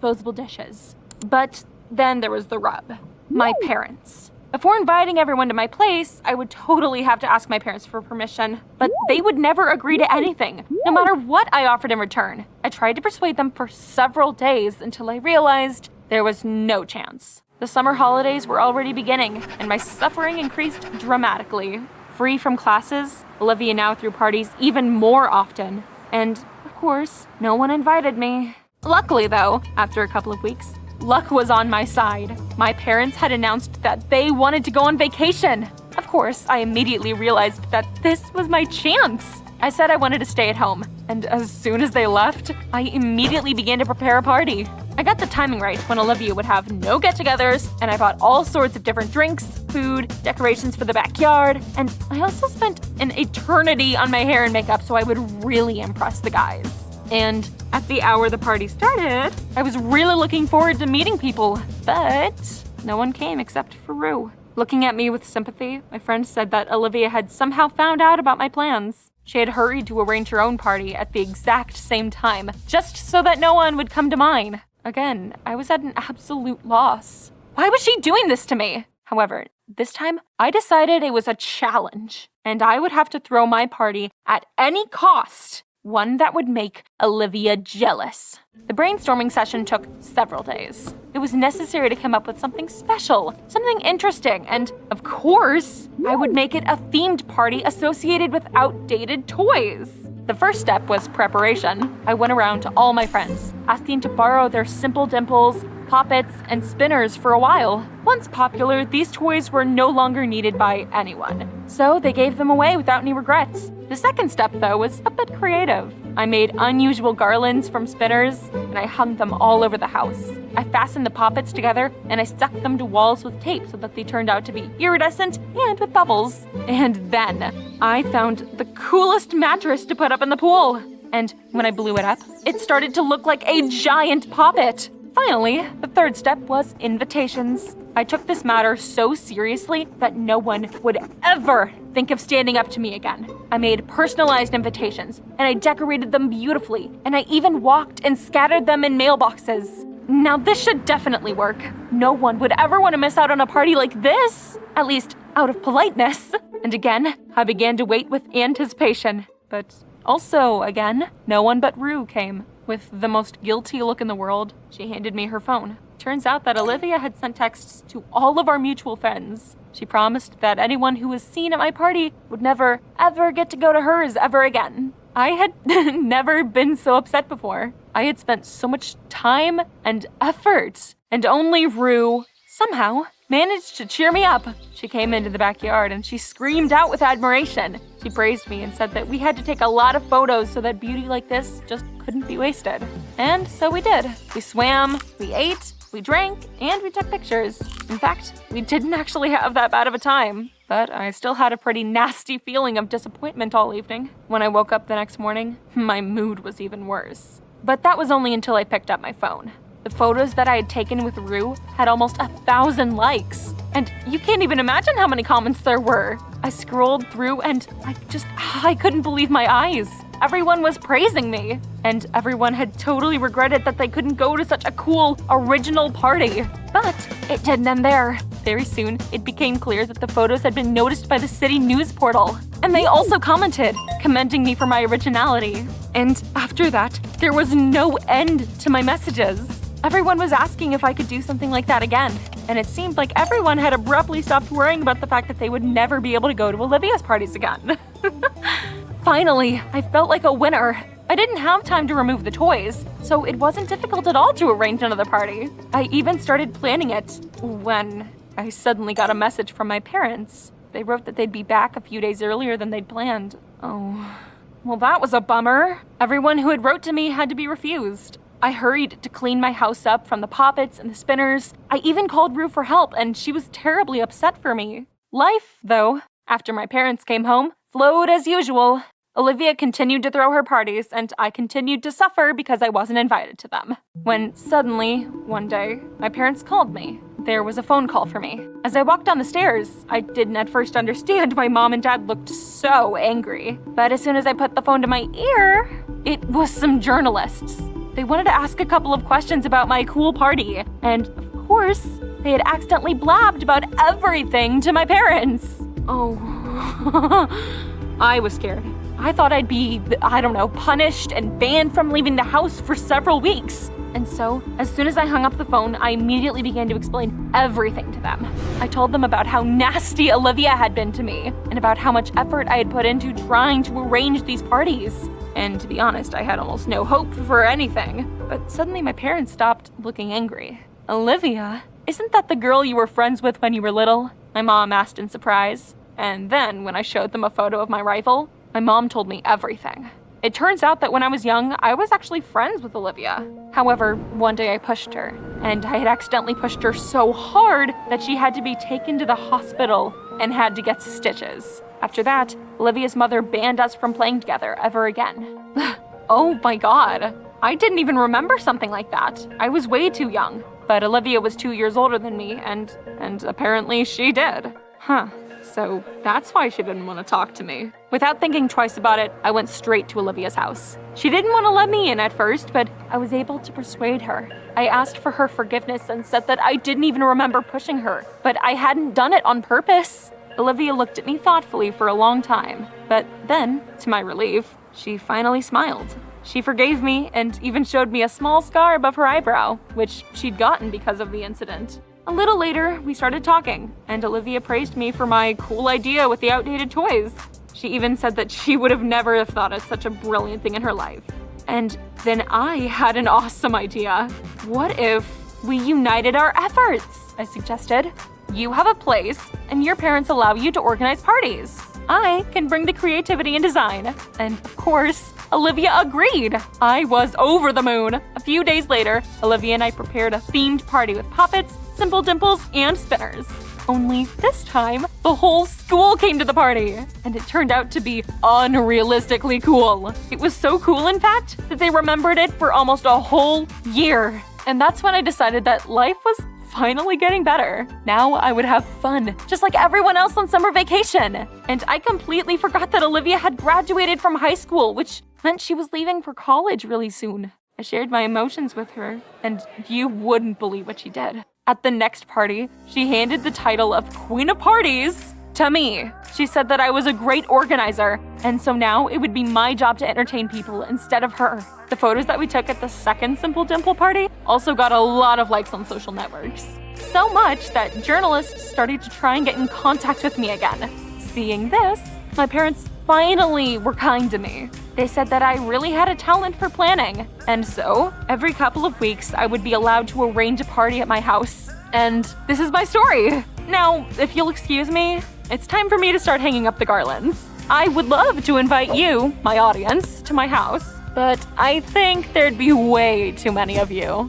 disposable dishes. But then there was the rub. My parents. Before inviting everyone to my place, I would totally have to ask my parents for permission, but they would never agree to anything, no matter what I offered in return. I tried to persuade them for several days until I realized there was no chance. The summer holidays were already beginning, and my suffering increased dramatically. Free from classes, Olivia now threw parties even more often. And, of course, no one invited me. Luckily, though, after a couple of weeks, luck was on my side. My parents had announced that they wanted to go on vacation. Of course, I immediately realized that this was my chance. I said I wanted to stay at home, and as soon as they left, I immediately began to prepare a party. I got the timing right when Olivia would have no get-togethers, and I bought all sorts of different drinks, food, decorations for the backyard, and I also spent an eternity on my hair and makeup so I would really impress the guys. And at the hour the party started, I was really looking forward to meeting people, but no one came except for Rue. Looking at me with sympathy, my friend said that Olivia had somehow found out about my plans. She had hurried to arrange her own party at the exact same time, just so that no one would come to mine. Again, I was at an absolute loss. Why was she doing this to me? However, this time, I decided it was a challenge, and I would have to throw my party at any cost. One that would make Olivia jealous. The brainstorming session took several days. It was necessary to come up with something special, something interesting, and of course, I would make it a themed party associated with outdated toys. The first step was preparation. I went around to all my friends, asking to borrow their Simple Dimples, Poppets, and Spinners for a while. Once popular, these toys were no longer needed by anyone, so they gave them away without any regrets. The second step, though, was a bit creative. I made unusual garlands from spinners, and I hung them all over the house. I fastened the Poppets together, and I stuck them to walls with tape so that they turned out to be iridescent and with bubbles. And then I found the coolest mattress to put up in the pool. And when I blew it up, it started to look like a giant Poppet. Finally, the third step was invitations. I took this matter so seriously that no one would ever think of standing up to me again. I made personalized invitations, and I decorated them beautifully, and I even walked and scattered them in mailboxes. Now this should definitely work. No one would ever want to miss out on a party like this, at least out of politeness. And again, I began to wait with anticipation. But also, again, no one but Rue came. With the most guilty look in the world, she handed me her phone. Turns out that Olivia had sent texts to all of our mutual friends. She promised that anyone who was seen at my party would never, ever get to go to hers ever again. I had never been so upset before. I had spent so much time and effort, and only Rue, somehow, managed to cheer me up. She came into the backyard and she screamed out with admiration. She praised me and said that we had to take a lot of photos so that beauty like this just couldn't be wasted. And so we did. We swam, we ate, we drank, and we took pictures. In fact, we didn't actually have that bad of a time. But I still had a pretty nasty feeling of disappointment all evening. When I woke up the next morning, my mood was even worse. But that was only until I picked up my phone. The photos that I had taken with Rue had almost 1,000 likes. And you can't even imagine how many comments there were. I scrolled through and I couldn't believe my eyes. Everyone was praising me. And everyone had totally regretted that they couldn't go to such a cool, original party. But it didn't end there. Very soon, it became clear that the photos had been noticed by the city news portal. And they also commented, commending me for my originality. And after that, there was no end to my messages. Everyone was asking if I could do something like that again, and it seemed like everyone had abruptly stopped worrying about the fact that they would never be able to go to Olivia's parties again. Finally, I felt like a winner. I didn't have time to remove the toys, so it wasn't difficult at all to arrange another party. I even started planning it when I suddenly got a message from my parents. They wrote that they'd be back a few days earlier than they'd planned. Oh, well, that was a bummer. Everyone who had wrote to me had to be refused. I hurried to clean my house up from the Poppets and the Spinners. I even called Rue for help, and she was terribly upset for me. Life, though, after my parents came home, flowed as usual. Olivia continued to throw her parties, and I continued to suffer because I wasn't invited to them. When suddenly, one day, my parents called me. There was a phone call for me. As I walked down the stairs, I didn't at first understand why Mom and Dad looked so angry. But as soon as I put the phone to my ear, it was some journalists. They wanted to ask a couple of questions about my cool party, and of course, they had accidentally blabbed about everything to my parents. Oh, I was scared. I thought I'd be, punished and banned from leaving the house for several weeks. And so, as soon as I hung up the phone, I immediately began to explain everything to them. I told them about how nasty Olivia had been to me, and about how much effort I had put into trying to arrange these parties. And to be honest, I had almost no hope for anything. But suddenly my parents stopped looking angry. Olivia, isn't that the girl you were friends with when you were little? My mom asked in surprise. And then, when I showed them a photo of my rival, my mom told me everything. It turns out that when I was young, I was actually friends with Olivia. However, one day I pushed her, and I had accidentally pushed her so hard that she had to be taken to the hospital and had to get stitches. After that, Olivia's mother banned us from playing together ever again. Oh my god, I didn't even remember something like that. I was way too young, but Olivia was 2 years older than me, and apparently she did. So that's why she didn't want to talk to me. Without thinking twice about it, I went straight to Olivia's house. She didn't want to let me in at first, but I was able to persuade her. I asked for her forgiveness and said that I didn't even remember pushing her, but I hadn't done it on purpose. Olivia looked at me thoughtfully for a long time, but then, to my relief, she finally smiled. She forgave me and even showed me a small scar above her eyebrow, which she'd gotten because of the incident. A little later, we started talking, and Olivia praised me for my cool idea with the outdated toys. She even said that she would have never have thought of such a brilliant thing in her life. And then I had an awesome idea. What if we united our efforts? I suggested. You have a place, and your parents allow you to organize parties. I can bring the creativity and design. And of course, Olivia agreed. I was over the moon. A few days later, Olivia and I prepared a themed party with puppets, simple dimples, and spinners. Only this time, the whole school came to the party, and it turned out to be unrealistically cool. It was so cool, in fact, that they remembered it for almost a whole year. And that's when I decided that life was finally getting better. Now I would have fun, just like everyone else on summer vacation. And I completely forgot that Olivia had graduated from high school, which meant she was leaving for college really soon. I shared my emotions with her, and you wouldn't believe what she did. At the next party, she handed the title of Queen of Parties to me. She said that I was a great organizer, and so now it would be my job to entertain people instead of her. The photos that we took at the second Simple Dimple party also got a lot of likes on social networks. So much that journalists started to try and get in contact with me again. Seeing this, my parents finally were kind to me. They said that I really had a talent for planning. And so, every couple of weeks, I would be allowed to arrange a party at my house. And this is my story. Now, if you'll excuse me, it's time for me to start hanging up the garlands. I would love to invite you, my audience, to my house, but I think there'd be way too many of you.